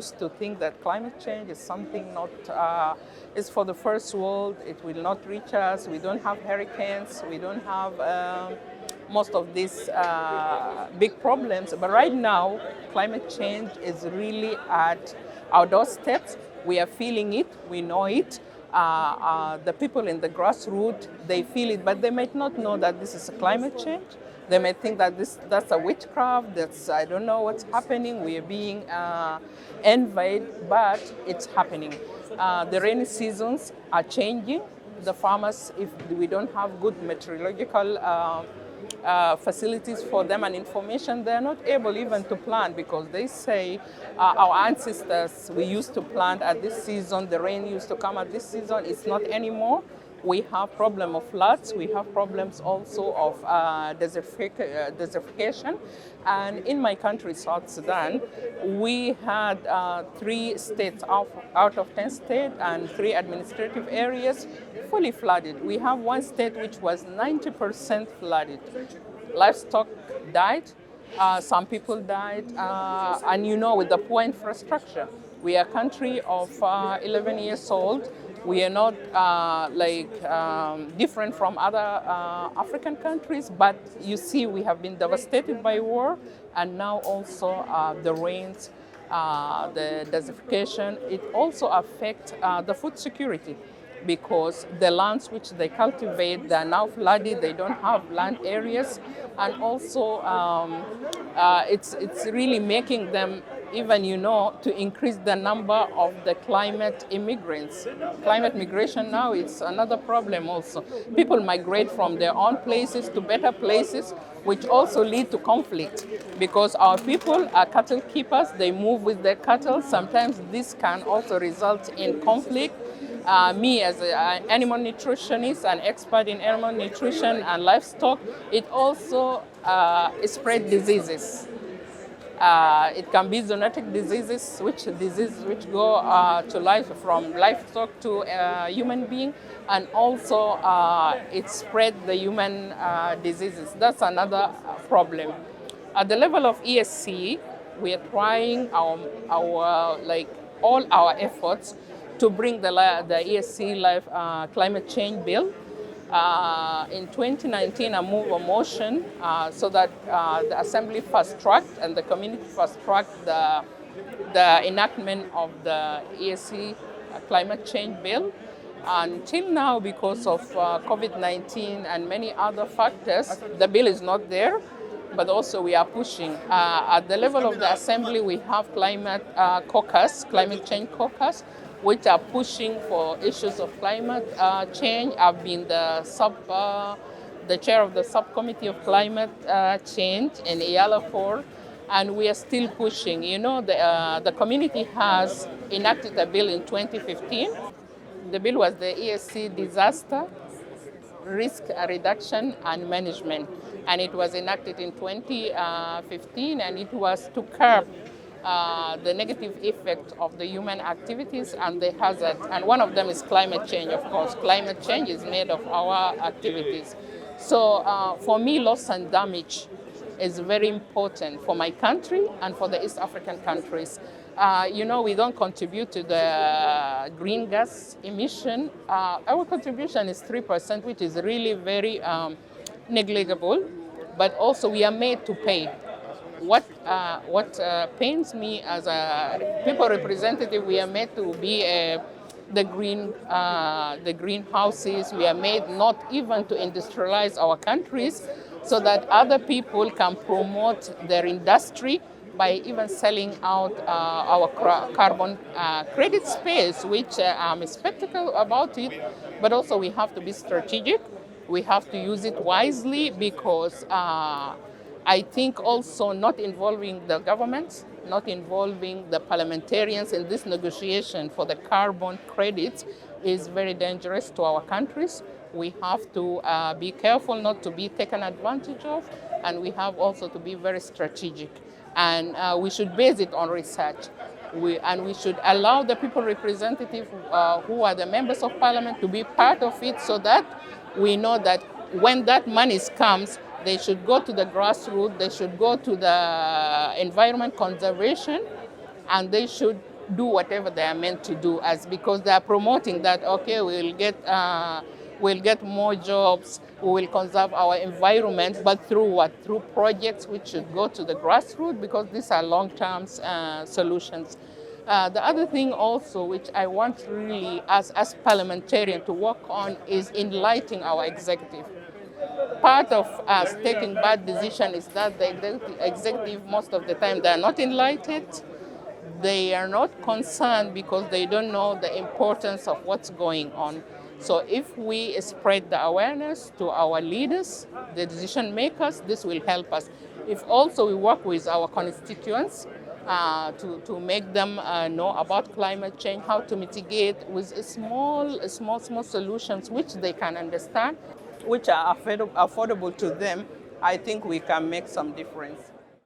used to think that climate change is something not, is for the first world. It will not reach us. We don't have hurricanes. We don't have most of these big problems. But right now, climate change is really at our doorsteps. We are feeling it. We know it. The people in the grassroots, they feel it, but they might not know that this is a climate change. They may think that that's a witchcraft, I don't know what's happening, we are being invaded, but it's happening. The rainy seasons are changing. The farmers, if we don't have good meteorological facilities for them and information, they're not able even to plant, because they say our ancestors, we used to plant at this season, the rain used to come at this season. It's not anymore. We have problem of floods. We have problems also of desertification. And in my country, South Sudan, we had 3 states out of 10 states and 3 administrative areas fully flooded. We have 1 state which was 90% flooded. Livestock died. Some people died. And with the poor infrastructure, we are a country of 11 years old. We are not different from other African countries, but you see we have been devastated by war, and now also the rains, the desertification. It also affects the food security, because the lands which they cultivate, they are now flooded, they don't have land areas, and also it's really making them even, to increase the number of the climate immigrants. Climate migration now is another problem also. People migrate from their own places to better places, which also lead to conflict, because our people are cattle keepers, they move with their cattle. Sometimes this can also result in conflict. Me as an animal nutritionist, an expert in animal nutrition and livestock, it also spread diseases. It can be zoonotic diseases, which go to life from livestock to human being, and also it spread the human diseases. That's another problem. At the level of ESC, we are trying all our efforts to bring the ESC climate change bill. In 2019, I moved a motion so that the Assembly fast-tracked and the community fast-tracked the enactment of the ESC climate change bill. Until now, because of COVID-19 and many other factors, the bill is not there, but also we are pushing. At the level of the Assembly, we have climate change caucus, which are pushing for issues of climate change. I've been the chair of the subcommittee of climate change in EALA 4, and we are still pushing. The community has enacted a bill in 2015. The bill was the ESC Disaster Risk Reduction and Management, and it was enacted in 2015, and it was to curb the negative effect of the human activities and the hazard. And one of them is climate change, of course. Climate change is made of our activities. So for me, loss and damage is very important for my country and for the East African countries. We don't contribute to the green gas emission. Our contribution is 3%, which is really very negligible, but also we are made to pay. What pains me as a people representative, we are made to be the greenhouses. We are made not even to industrialize our countries, so that other people can promote their industry by even selling out our carbon credit space, which I'm skeptical about it. But also we have to be strategic. We have to use it wisely, because I think also not involving the governments, not involving the parliamentarians in this negotiation for the carbon credits is very dangerous to our countries. We have to be careful not to be taken advantage of, and we have also to be very strategic. And we should base it on research. We should allow the people representative who are the members of parliament to be part of it, so that we know that when that money comes, they should go to the grassroots, they should go to the environment conservation, and they should do whatever they are meant to do, as because they are promoting that, okay, we'll get more jobs, we will conserve our environment, but through what? Through projects which should go to the grassroots, because these are long-term solutions. The other thing also, which I want really as parliamentarian to work on, is enlightening our executive. Part of us taking bad decisions is that the executive, most of the time, they are not enlightened. They are not concerned because they don't know the importance of what's going on. So if we spread the awareness to our leaders, the decision makers, this will help us. If also we work with our constituents to make them know about climate change, how to mitigate with small solutions which they can understand, which are affordable to them, I think we can make some difference.